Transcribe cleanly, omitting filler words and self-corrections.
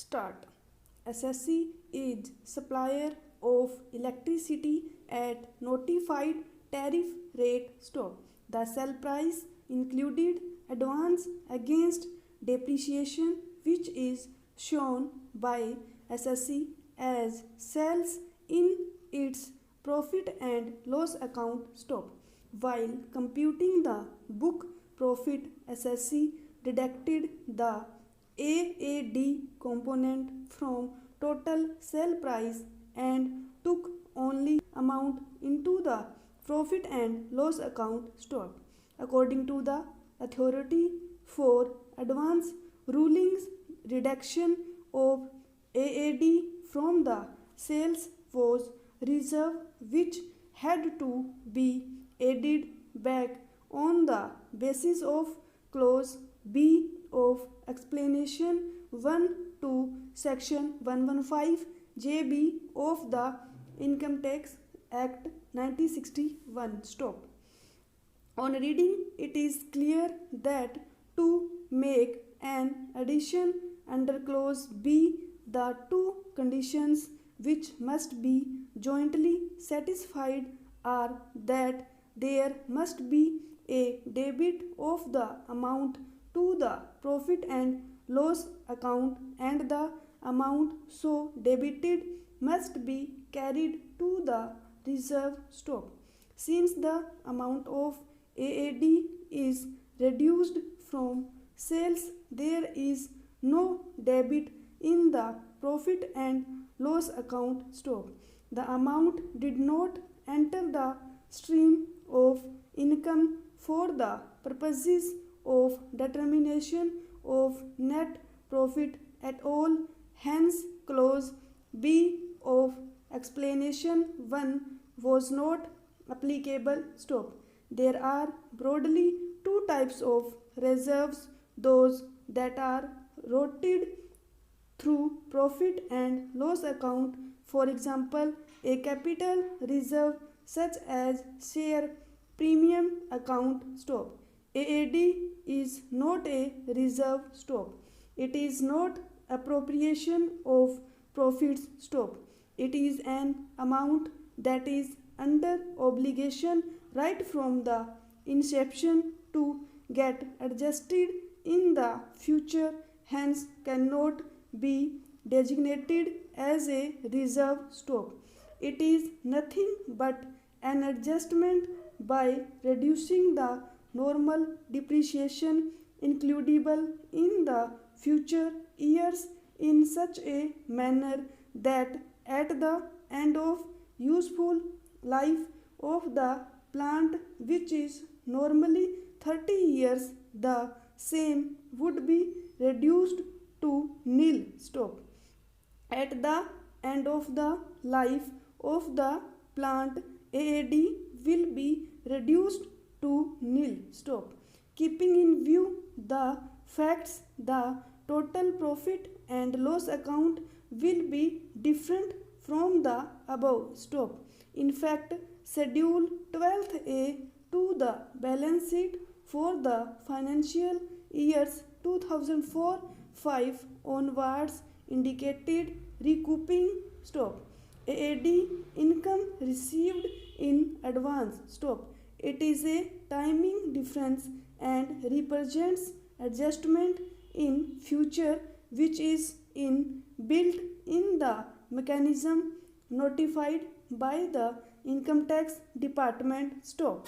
Start. SSC is supplier of electricity at notified tariff rate stop. The sell price included advance against depreciation, which is shown by SSC as sales in its profit and loss account stop. While computing the book profit, SSC deducted the AAD component from total sale price and took only amount into the profit and loss account stop. According to the authority for advance rulings, reduction of AAD from the sales was reserve which had to be added back on the basis of clause B of explanation 1 to section 115 JB of the Income Tax Act 1961 stop. On reading, it is clear that to make an addition under clause B, the two conditions which must be jointly satisfied are that there must be a debit of the amount to the profit and loss account and the amount so debited must be carried to the reserve stock. Since the amount of AAD is reduced from sales, there is no debit in the profit and loss account stock. The amount did not enter the stream of income for the purposes of determination of net profit at all. Hence, clause B of explanation 1 was not applicable stop. There are broadly two types of reserves: those that are routed through profit and loss account, for example, a capital reserve such as share premium account stop. AAD is not a reserve stop. It is not appropriation of profits stop. It is an amount that is under obligation right from the inception to get adjusted in the future, hence cannot be designated as a reserve stock. It is nothing but an adjustment by reducing the normal depreciation includable in the future years in such a manner that at the end of useful life of the plant, which is normally 30 years, the same would be reduced to nil stop. At the end of the life of the plant, AAD will be reduced to nil stop. Keeping in view the facts, the total profit and loss account will be different from the above stop. In fact, Schedule 12A to the balance sheet for the financial years 2004-5 onwards indicated recouping stop. AAD income received in advance stop. It is a timing difference and represents adjustment in future which is built in the mechanism notified by the Income Tax Department stop.